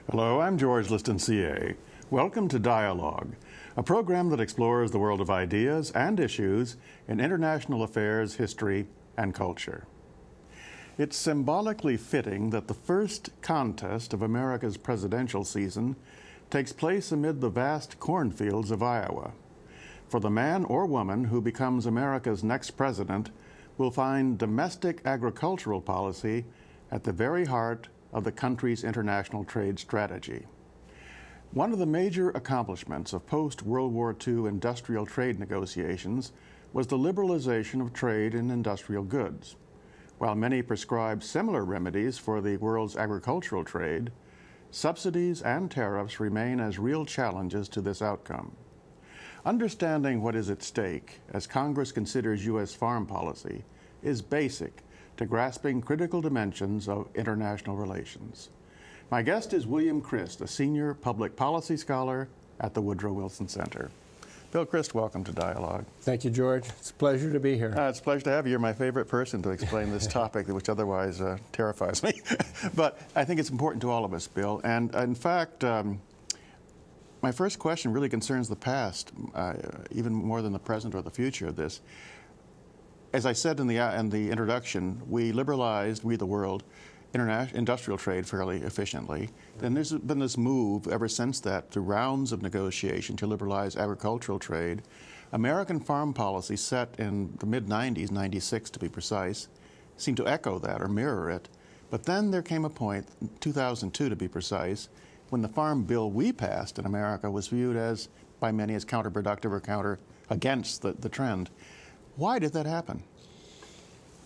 Hello, I'm George Liston, CA. Welcome to Dialogue, a program that explores the world of ideas and issues in international affairs, history, and culture. It's symbolically fitting that the first contest of America's presidential season takes place amid the vast cornfields of Iowa. For the man or woman who becomes America's next president will find domestic agricultural policy at the very heart of the country's international trade strategy. One of the major accomplishments of post-World War II industrial trade negotiations was the liberalization of trade in industrial goods. While many prescribe similar remedies for the world's agricultural trade, subsidies and tariffs remain as real challenges to this outcome. Understanding what is at stake as Congress considers U.S. farm policy is basic to grasping critical dimensions of international relations. My guest is William Krist, a senior public policy scholar at the Woodrow Wilson Center. Bill Krist, welcome to Dialogue. Thank you, George. It's a pleasure to be here. It's a pleasure to have you. You're my favorite person to explain this topic, which otherwise terrifies me. But I think it's important to all of us, Bill. And in fact, my first question really concerns the past, even more than the present or the future of this. As I said in the introduction, we liberalized, we the world, industrial trade fairly efficiently. Then there's been this move ever since that through rounds of negotiation to liberalize agricultural trade. American farm policy set in the mid-90s, 96 to be precise, seemed to echo that or mirror it. But then there came a point, 2002 to be precise, when the farm bill we passed in America was viewed as, by many, as counterproductive or against the trend. Why did that happen?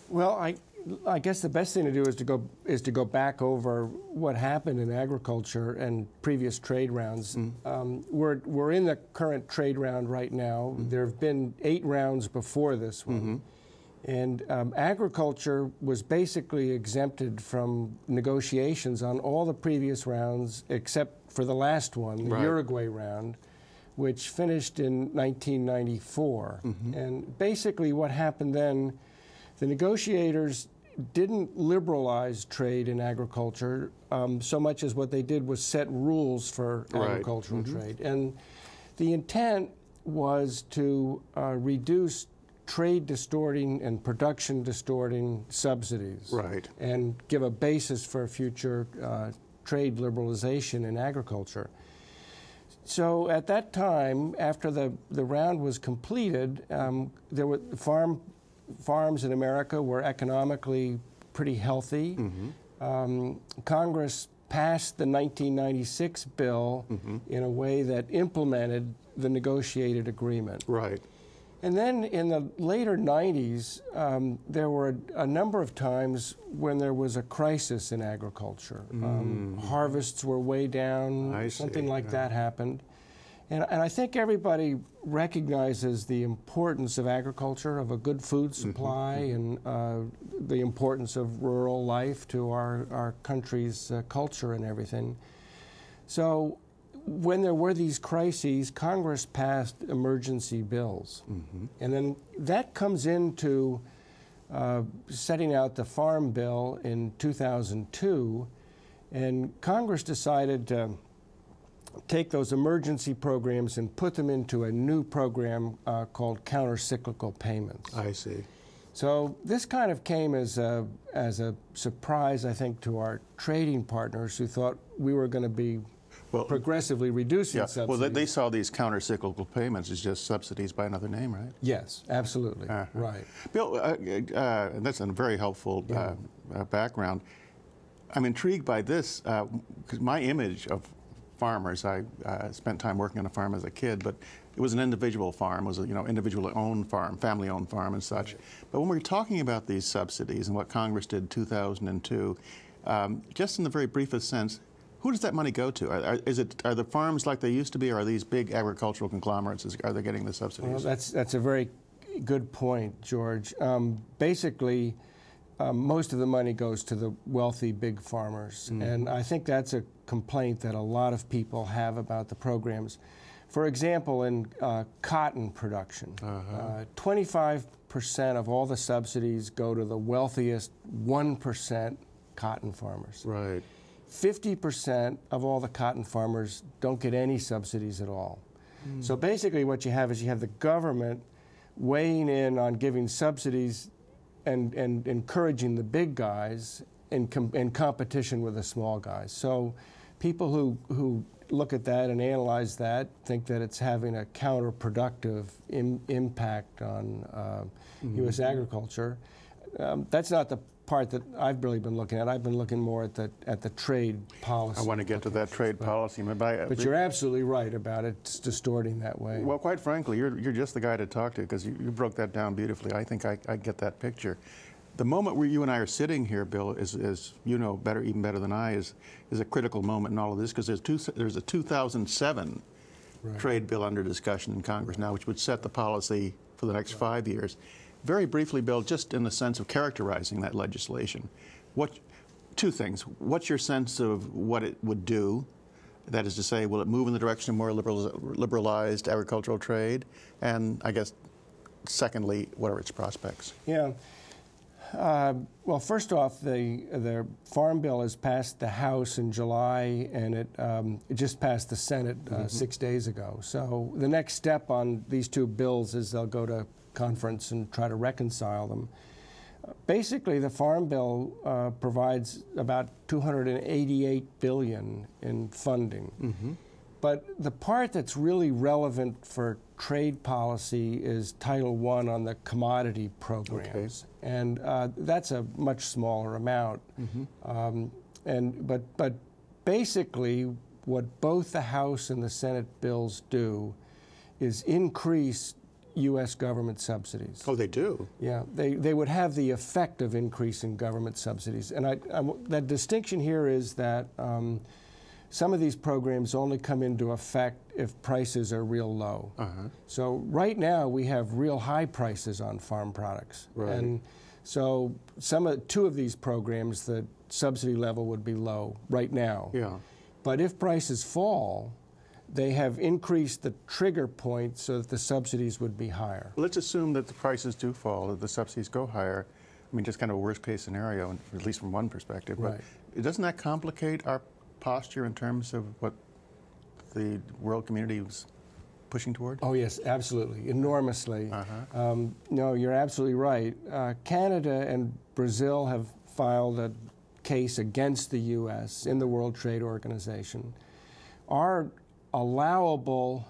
Well, I guess the best thing to do is to go back over what happened in agriculture and previous trade rounds. We're in the current trade round right now. There have been 8 rounds before this one. And agriculture was basically exempted from negotiations on all the previous rounds except for the last one, the Uruguay round, which finished in 1994. And basically what happened then, the negotiators didn't liberalize trade in agriculture so much as what they did was set rules for agricultural trade. And the intent was to reduce trade distorting and production distorting subsidies and give a basis for future trade liberalization in agriculture. So at that time, after the round was completed, there were farms in America were economically pretty healthy. Congress passed the 1996 bill in a way that implemented the negotiated agreement. And then in the later 90s, there were a number of times when there was a crisis in agriculture. Harvests were way down, something like that happened. And I think everybody recognizes the importance of agriculture, of a good food supply, and the importance of rural life to our country's culture and everything. So when there were these crises, Congress passed emergency bills. And then that comes into setting out the Farm Bill in 2002, and Congress decided to take those emergency programs and put them into a new program called counter-cyclical payments. I see. So this kind of came as a surprise, I think, to our trading partners who thought we were going to be progressively reducing subsidies. Well, they saw these counter-cyclical payments as just subsidies by another name, right? Yes, absolutely. Right. Bill, that's a very helpful background. I'm intrigued by this because my image of farmers, I spent time working on a farm as a kid, but it was an individual farm. It was a individually owned farm, family-owned farm and such. But when we're talking about these subsidies and what Congress did in 2002, just in the very briefest sense, who does that money go to? Are the farms like they used to be, or are these big agricultural conglomerates? Are they getting the subsidies? Well, that's a very good point, George. Basically, most of the money goes to the wealthy big farmers, and I think that's a complaint that a lot of people have about the programs. For example, in cotton production, 25% of all the subsidies go to the wealthiest 1% cotton farmers. Right. 50% of all the cotton farmers don't get any subsidies at all. So basically what you have is you have the government weighing in on giving subsidies and encouraging the big guys in competition with the small guys. So people who look at that and analyze that think that it's having a counterproductive impact on U.S. agriculture. That's not the part that I've really been looking at. I've been looking more at the trade policy. I want to get to that trade policy. But you're absolutely right about it. It's distorting that way. Well, quite frankly, you're just the guy to talk to, because you broke that down beautifully. I think I get that picture. The moment where you and I are sitting here, Bill, is you know even better than I, is a critical moment in all of this, because there's a 2007 trade bill under discussion in Congress now, which would set the policy for the next 5 years. Very briefly, Bill, just in the sense of characterizing that legislation, two things. What's your sense of what it would do? That is to say, will it move in the direction of more liberalized agricultural trade? And I guess, secondly, what are its prospects? Yeah. Well, first off, the Farm Bill has passed the House in July, and it just passed the Senate 6 days ago. So the next step on these two bills is they'll go to conference and try to reconcile them. Basically, the Farm Bill provides about $288 billion in funding. But the part that's really relevant for trade policy is Title I on the commodity programs. And that's a much smaller amount. But basically, what both the House and the Senate bills do is increase U.S. government subsidies. Oh, they do? Yeah, they would have the effect of increasing government subsidies. And that distinction here is that some of these programs only come into effect if prices are real low. So right now we have real high prices on farm products. And so two of these programs, the subsidy level would be low right now. But if prices fall, they have increased the trigger point so that the subsidies would be higher. Let's assume that the prices do fall, that the subsidies go higher. I mean, just kind of a worst-case scenario, at least from one perspective. But doesn't that complicate our posture in terms of what the world community was pushing toward? Oh, yes, absolutely, enormously. No, you're absolutely right. Canada and Brazil have filed a case against the U.S. in the World Trade Organization. Our allowable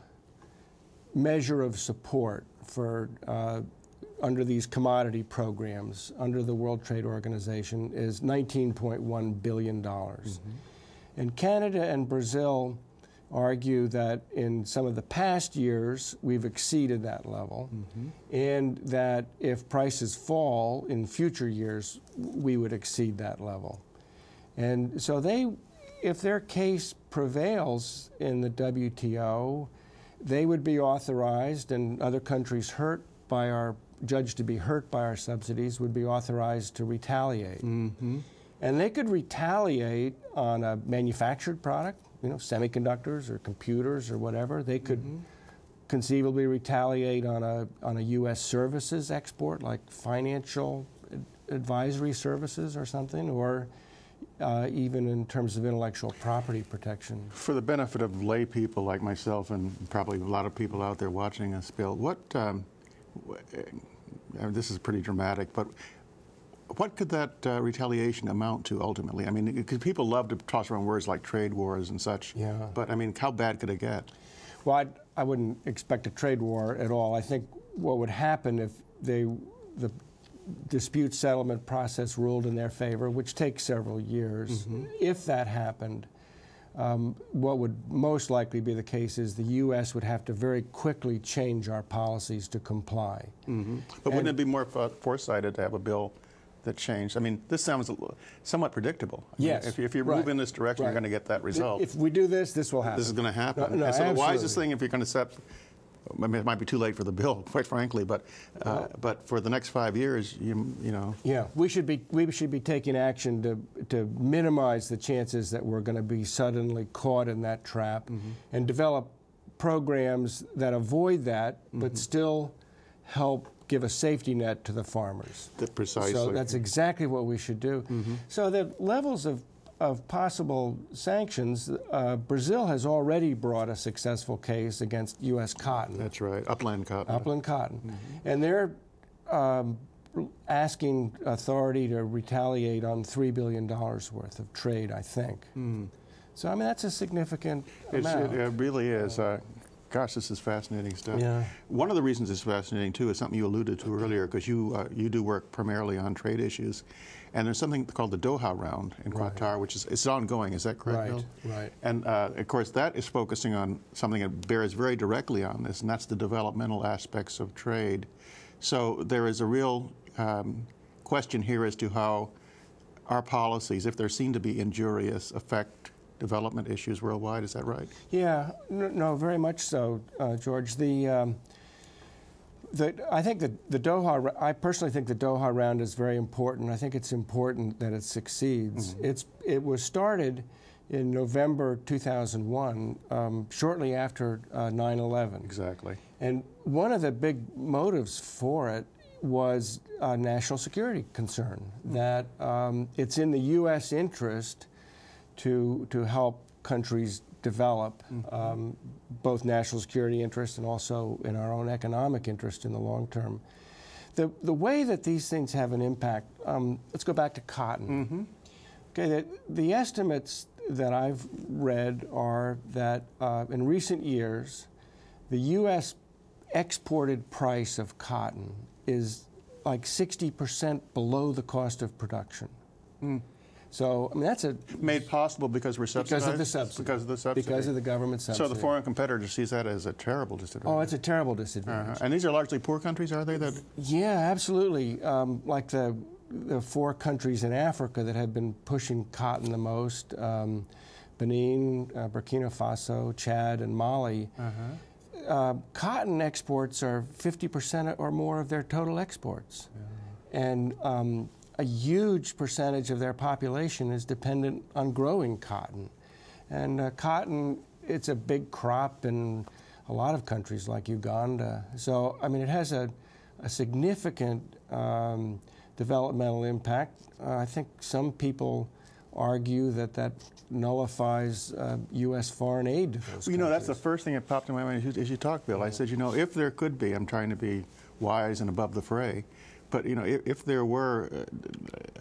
measure of support for under these commodity programs under the World Trade Organization is $19.1 billion. And Canada and Brazil argue that in some of the past years we've exceeded that level, and that if prices fall in future years we would exceed that level. And so if their case prevails in the WTO, they would be authorized, and other countries judged to be hurt by our subsidies would be authorized to retaliate. And they could retaliate on a manufactured product, semiconductors or computers or whatever. They could conceivably retaliate on a U.S. services export, like financial advisory services or something, or even in terms of intellectual property protection. For the benefit of lay people like myself and probably a lot of people out there watching us, Bill, this is pretty dramatic, but what could that retaliation amount to ultimately? I mean, because people love to toss around words like trade wars and such, but I mean, how bad could it get? Well, I wouldn't expect a trade war at all. I think what would happen if the dispute settlement process ruled in their favor, which takes several years. If that happened, what would most likely be the case is the U.S. would have to very quickly change our policies to comply. But wouldn't it be more foresighted to have a bill that changed? I mean, this sounds somewhat predictable. Yes. If you move in this direction, you're going to get that result. If we do this, this will happen. This is going to happen. No, so the wisest thing, if you're going to set, I mean, it might be too late for the bill, quite frankly, but for the next 5 years, you know. Yeah, we should be taking action to minimize the chances that we're going to be suddenly caught in that trap, and develop programs that avoid that, but still help give a safety net to the farmers. Precisely. So that's exactly what we should do. So the levels of of possible sanctions, Brazil has already brought a successful case against U.S. cotton. That's right, upland cotton. Upland cotton. And they're asking authority to retaliate on $3 billion worth of trade, I think. So, I mean, that's a significant amount. It really is. Gosh, this is fascinating stuff. Yeah. One of the reasons it's fascinating, too, is something you alluded to earlier, because you do work primarily on trade issues. And there's something called the Doha round in Qatar, which is it's ongoing. Is that correct, Bill? Right. And, of course, that is focusing on something that bears very directly on this, and that's the developmental aspects of trade. So there is a real question here as to how our policies, if they're seen to be injurious, affect development issues worldwide. Is that right? Yeah, no, very much so, George. I think the Doha. I personally think the Doha round is very important. I think it's important that it succeeds. It was started in November 2001, shortly after 9/11. Exactly. And one of the big motives for it was a national security concern, that it's in the U.S. interest to help countries develop both national security interest and also in our own economic interest in the long term. The way that these things have an impact, let's go back to cotton. Okay, the estimates that I've read are that in recent years, the U.S. exported price of cotton is like 60% below the cost of production. So, I mean, that's made possible because we're subsidized? Because of the subsidy. Because of the subsidy. Because of the government subsidy. So the foreign competitor sees that as a terrible disadvantage. Oh, it's a terrible disadvantage. And these are largely poor countries, are they? Yeah, absolutely. Like the 4 countries in Africa that have been pushing cotton the most, Benin, Burkina Faso, Chad, and Mali. Cotton exports are 50% or more of their total exports. And a huge percentage of their population is dependent on growing cotton. And cotton, it's a big crop in a lot of countries like Uganda. So, I mean, it has a significant developmental impact. I think some people argue that nullifies U.S. foreign aid to those countries. You know, that's the first thing that popped in my mind as you talked, Bill. I said, you know, if there could be, I'm trying to be wise and above the fray, but, you know, if there were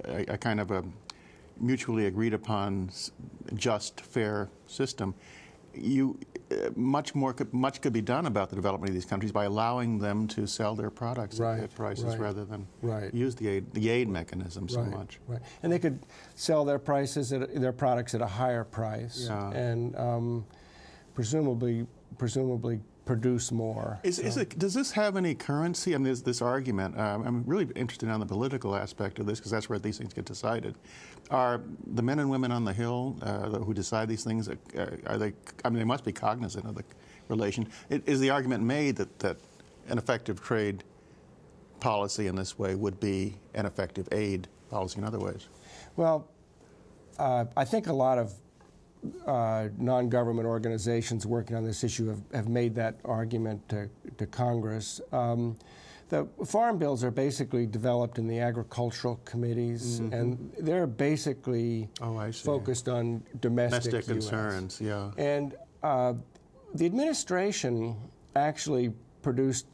a kind of a mutually agreed upon just, fair system, much could be done about the development of these countries by allowing them to sell their products at prices rather than use the aid mechanism so much. And they could sell their products at a higher price, and presumably produce more. Does this have any currency? I mean, there's this argument. I'm really interested in the political aspect of this because that's where these things get decided. Are the men and women on the Hill who decide these things, are they? I mean, they must be cognizant of the relation. Is the argument made that an effective trade policy in this way would be an effective aid policy in other ways? Well, I think a lot of non-government organizations working on this issue have made that argument to Congress. The farm bills are basically developed in the agricultural committees, and they're basically focused on domestic concerns. Yeah. And the administration actually produced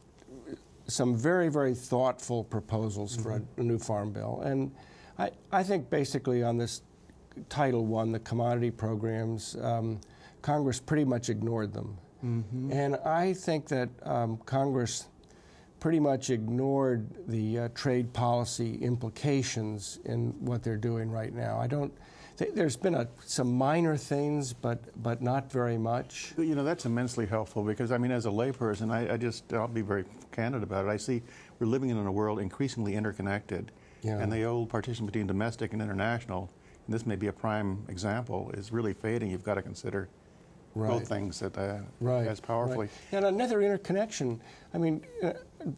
some very, very thoughtful proposals for a new farm bill. And I think basically on this Title I, the commodity programs, Congress pretty much ignored them. And I think that Congress pretty much ignored the trade policy implications in what they're doing right now. There's been some minor things, but not very much. You know, that's immensely helpful because, I mean, as a layperson, I'll be very candid about it. I see we're living in a world increasingly interconnected, and the old partition between domestic and international, and this may be a prime example, is really fading. You've got to consider both things as powerfully. And another interconnection, I mean,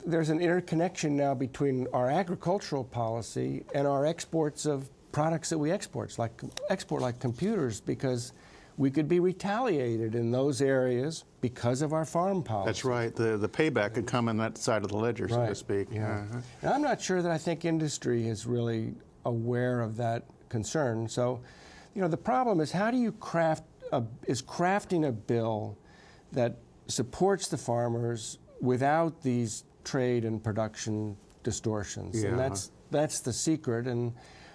there's an interconnection now between our agricultural policy and our exports of products that we export like computers, because we could be retaliated in those areas because of our farm policy. That's right. The payback could come on that side of the ledger, so to speak. And I'm not sure that I think industry is really aware of that concern. So You know, the problem is how do you crafting a bill that supports the farmers without these trade and production distortions? Yeah. And that's the secret. And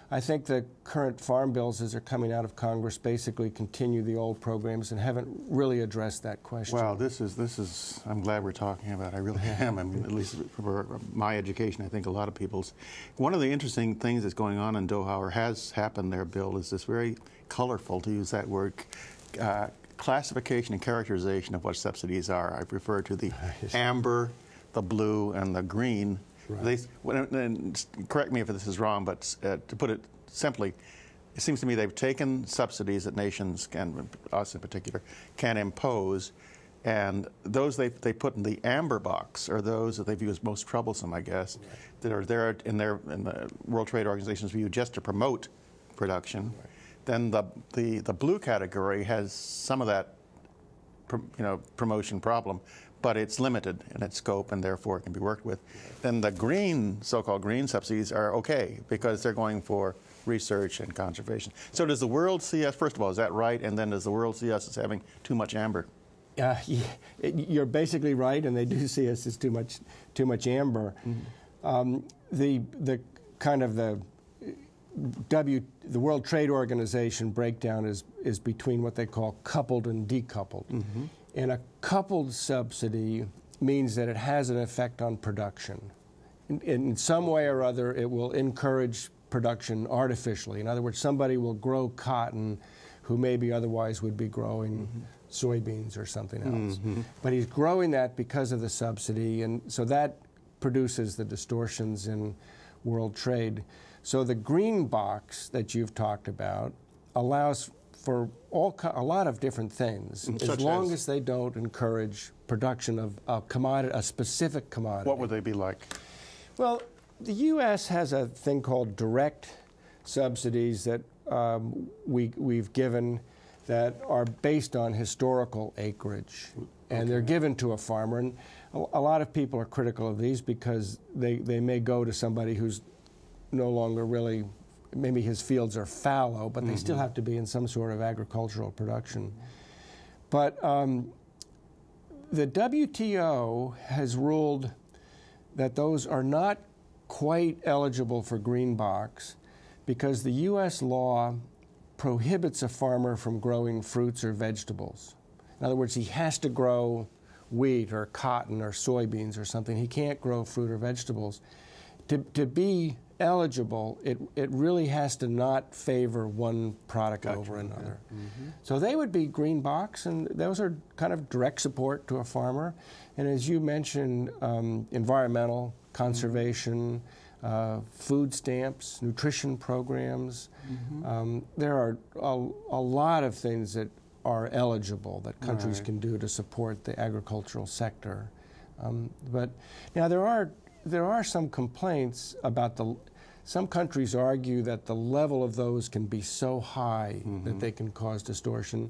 I think the current farm bills as they're coming out of Congress basically continue the old programs and haven't really addressed that question. Well, this is, I'm glad we're talking about it. I really am. I mean, at least for my education, I think a lot of people's. One of the interesting things that's going on in Doha, or has happened there, Bill, is this very colorful, to use that word, classification and characterization of what subsidies are. I've referred to the amber, the blue, and the green. Right. And correct me if this is wrong, but to put it simply, it seems to me they've taken subsidies that nations can, us in particular, can impose, and those they put in the amber box are those that they view as most troublesome, I guess, right, that are there in the World Trade Organization's view just to promote production. Right. Then the blue category has some of that, promotion problem, but it's limited in its scope and therefore it can be worked with. Then the green, so-called green subsidies are okay because they're going for research and conservation. So does the world see us, first of all, is that right? And then does the world see us as having too much amber? You're basically right, and they do see us as too much amber. Mm-hmm. The World Trade Organization breakdown is between what they call coupled and decoupled. Mm-hmm. And a coupled subsidy means that it has an effect on production. In some way or other, it will encourage production artificially. In other words, somebody will grow cotton who maybe otherwise would be growing soybeans or something else. Mm-hmm. But he's growing that because of the subsidy, and so that produces the distortions in world trade. So the green box that you've talked about allows for a lot of different things, as long as they don't encourage production of a specific commodity. What would they be like? Well, the U.S. has a thing called direct subsidies that we've given that are based on historical acreage, and they're given to a farmer. And a lot of people are critical of these because they may go to somebody who's no longer really, maybe his fields are fallow, but they still have to be in some sort of agricultural production. But the WTO has ruled that those are not quite eligible for green box because the U.S. law prohibits a farmer from growing fruits or vegetables. In other words, he has to grow wheat or cotton or soybeans or something. He can't grow fruit or vegetables. To be eligible, it really has to not favor one product over another. Mm-hmm. So they would be green box, and those are kind of direct support to a farmer. And as you mentioned, environmental, conservation, food stamps, nutrition programs. There are a lot of things that are eligible that countries can do to support the agricultural sector. But now there are some complaints about some countries argue that the level of those can be so high that they can cause distortion.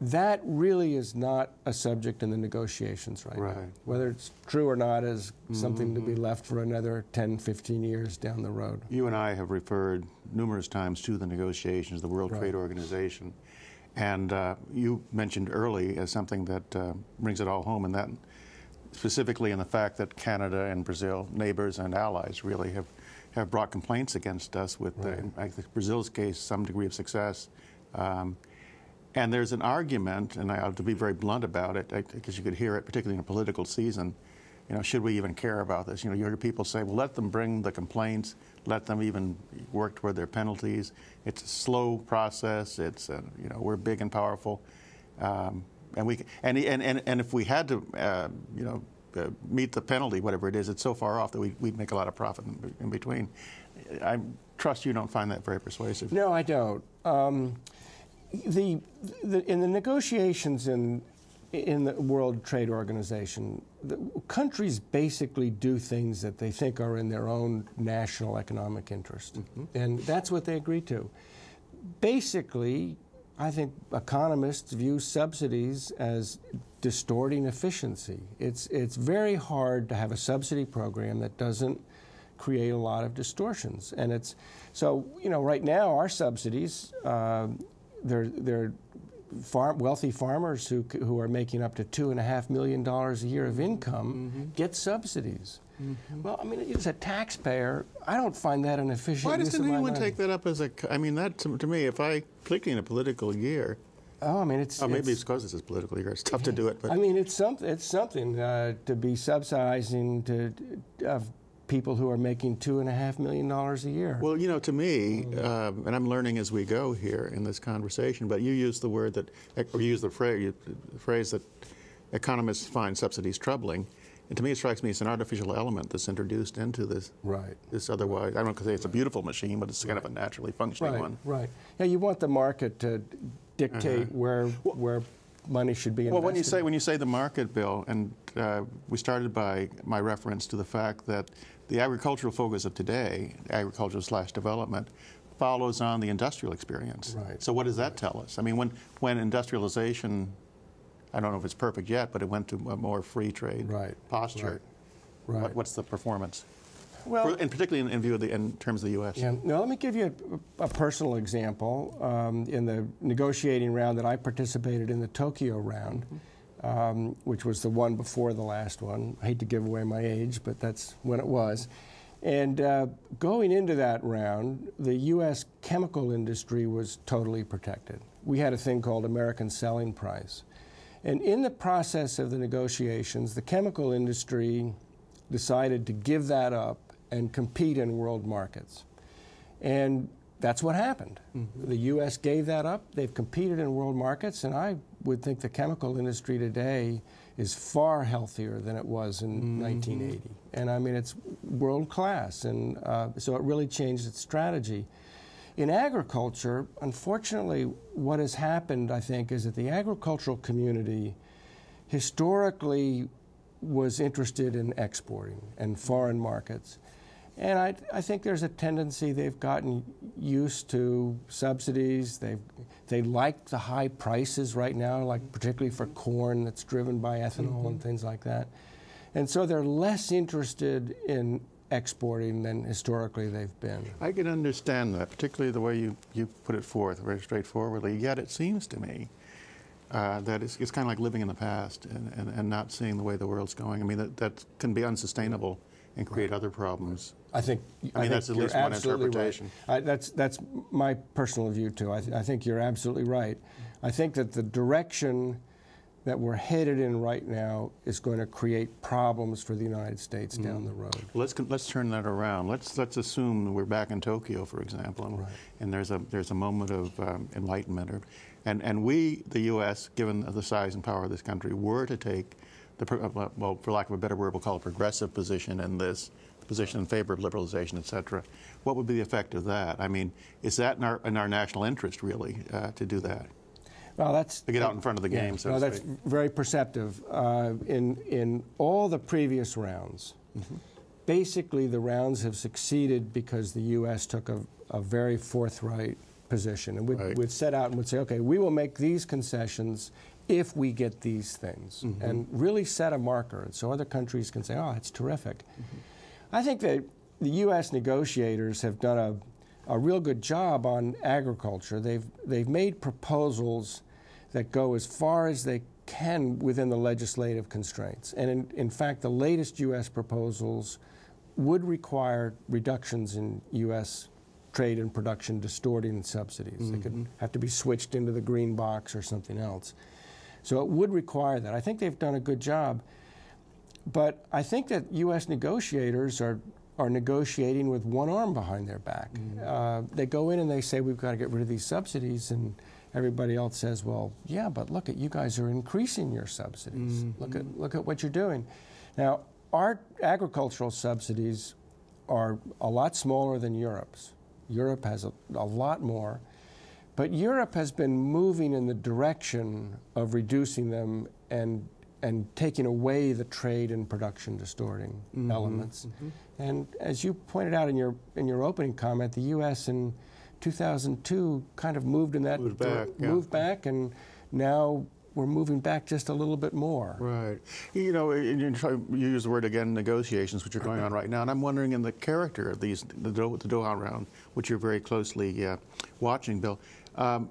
That really is not a subject in the negotiations right now. Whether it's true or not is something to be left for another 10, 15 years down the road. You and I have referred numerous times to the negotiations, the World Trade Organization, and you mentioned early as something that brings it all home, and that specifically in the fact that Canada and Brazil, neighbors and allies, really have brought complaints against us with, in Brazil's case, some degree of success. And there's an argument, and I have to be very blunt about it, because you could hear it, particularly in a political season, should we even care about this? You hear people say, well, let them bring the complaints, let them even work toward their penalties. It's a slow process. It's, we're big and powerful. And if we had to, meet the penalty, whatever it is, it's so far off that we'd make a lot of profit in between. I trust you don't find that very persuasive. No, I don't. In the negotiations in the World Trade Organization, the countries basically do things that they think are in their own national economic interest, and that's what they agree to. Basically, I think economists view subsidies as distorting efficiency. It's very hard to have a subsidy program that doesn't create a lot of distortions. And it's, so, you know, right now our subsidies, they're wealthy farmers who are making up to $2.5 million a year of income get subsidies. Well, I mean, as a taxpayer, I don't find that an efficient use of my money. Why doesn't anyone take that up as a, I mean, that to me, if I, particularly in a political year, oh, I mean, maybe it's because this is political year, it's tough to do it. But I mean, it's something to be subsidizing of people who are making $2.5 million a year. Well, you know, to me, and I'm learning as we go here in this conversation, but you use the word that, or you use the phrase that economists find subsidies troubling. And to me, it strikes me as an artificial element that's introduced into this. Right. This otherwise, I don't say it's a beautiful machine, but it's kind of a naturally functioning one. Right. Yeah, you want the market to dictate where money should be invested. Well, when you say the market, Bill, and we started by my reference to the fact that the agricultural focus of today, agriculture/development, follows on the industrial experience. Right. So what does that tell us? I mean, when industrialization, I don't know if it's perfect yet, but it went to a more free trade posture. Right. What's the performance? Well, and particularly in terms of the U.S. Yeah. Now, let me give you a personal example. In the negotiating round that I participated in, the Tokyo round, which was the one before the last one. I hate to give away my age, but that's when it was. And going into that round, the U.S. chemical industry was totally protected. We had a thing called American selling price. And in the process of the negotiations, the chemical industry decided to give that up and compete in world markets. And that's what happened. The U.S. gave that up. They've competed in world markets, and I would think the chemical industry today is far healthier than it was in 1980. And I mean, it's world class, and so it really changed its strategy. In agriculture, unfortunately, what has happened, I think, is that the agricultural community historically was interested in exporting and foreign markets. And I think there's a tendency they've gotten used to subsidies. They like the high prices right now, like particularly for corn that's driven by ethanol and things like that. And so they're less interested in exporting than historically they've been. I can understand that, particularly the way you put it forth very straightforwardly, yet it seems to me that it's kind of like living in the past and not seeing the way the world's going. I mean, that can be unsustainable and create other problems. I think that's at least one interpretation. Right. That's my personal view, too. I think you're absolutely right. I think that the direction that we're headed in right now is going to create problems for the United States down the road. Let's turn that around. Let's assume we're back in Tokyo, for example, and there's a moment of enlightenment, and we, the U.S., given the size and power of this country, were to take the, well, for lack of a better word, we'll call it progressive position in this, position in favor of liberalization, et cetera. What would be the effect of that? I mean, is that in our national interest, really, to do that? Well, that's to get out in front of the game, so to that's speak. Very perceptive. In all the previous rounds, basically the rounds have succeeded because the U.S. took a very forthright position and would set out and would say, okay, we will make these concessions if we get these things, and really set a marker, and so other countries can say, oh, that's terrific. I think that the U.S. negotiators have done a real good job on agriculture. They've made proposals that go as far as they can within the legislative constraints. And in fact, the latest U.S. proposals would require reductions in U.S. trade and production distorting subsidies. They could have to be switched into the green box or something else. So it would require that. I think they've done a good job. But I think that U.S. negotiators are negotiating with one arm behind their back. They go in and they say, we've got to get rid of these subsidies, and everybody else says, well, yeah, but look at, you guys are increasing your subsidies. Look at what you're doing. Now, our agricultural subsidies are a lot smaller than Europe's. Europe has a lot more. But Europe has been moving in the direction of reducing them and taking away the trade and production distorting elements. And as you pointed out in your opening comment, the U.S. in 2002 kind of moved in that moved back, and now we're moving back just a little bit more. Right. You know, you use the word again, negotiations, which are going on right now, and I'm wondering in the character of these, the Doha round, which you're very closely watching, Bill. I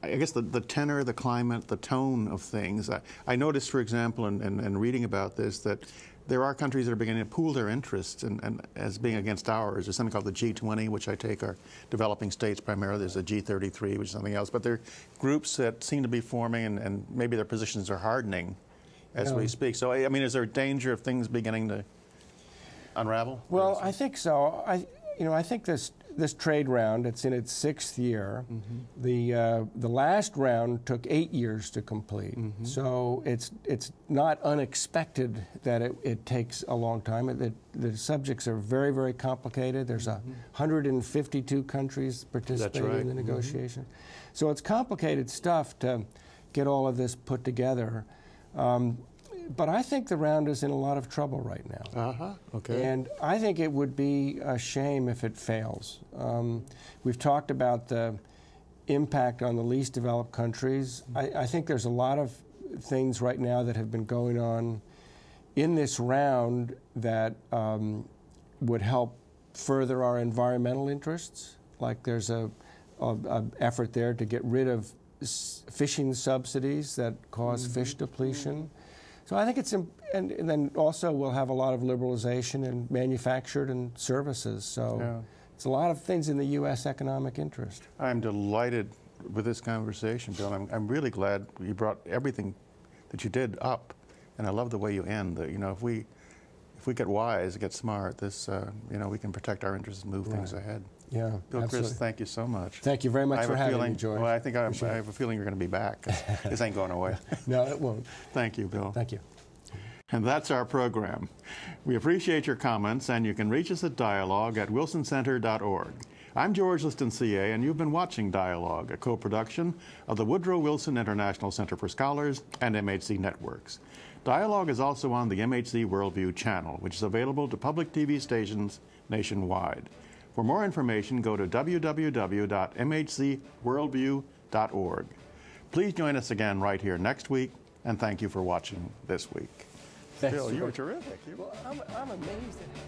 guess the tenor, the climate, the tone of things. I noticed, for example, in reading about this, that there are countries that are beginning to pool their interests and as being against ours. There's something called the G20, which I take are developing states primarily. There's a G33, which is something else. But there are groups that seem to be forming, and maybe their positions are hardening as we speak. So, I mean, is there a danger of things beginning to unravel? Well, I think so. I think this trade round, it's in its 6th year. The last round took 8 years to complete. So it's not unexpected that it takes a long time. The subjects are very, very complicated. There's 152 countries participating in the negotiation. So it's complicated stuff to get all of this put together. But I think the round is in a lot of trouble right now. Okay. And I think it would be a shame if it fails. We've talked about the impact on the least developed countries. I think there's a lot of things right now that have been going on in this round that would help further our environmental interests. Like there's a effort there to get rid of fishing subsidies that cause fish depletion. So I think it's, and then also we'll have a lot of liberalization in manufactured and services. So it's a lot of things in the U.S. economic interest. I'm delighted with this conversation, Bill. I'm really glad you brought everything that you did up, and I love the way you end. You know, if we get wise, get smart, this you know, we can protect our interests and move things ahead. Yeah, Bill, absolutely. Krist, thank you so much. Thank you very much for having me, George. Well, I think I have a feeling you're going to be back. This ain't going away. No, it won't. Thank you, Bill. Thank you. And that's our program. We appreciate your comments, and you can reach us at dialogue@wilsoncenter.org. I'm George Liston, CA, and you've been watching Dialogue, a co-production of the Woodrow Wilson International Center for Scholars and MHC Networks. Dialogue is also on the MHC Worldview channel, which is available to public TV stations nationwide. For more information, go to www.mhcworldview.org. Please join us again right here next week, and thank you for watching this week. Thanks, Bill, you were terrific. Well, I'm amazed at how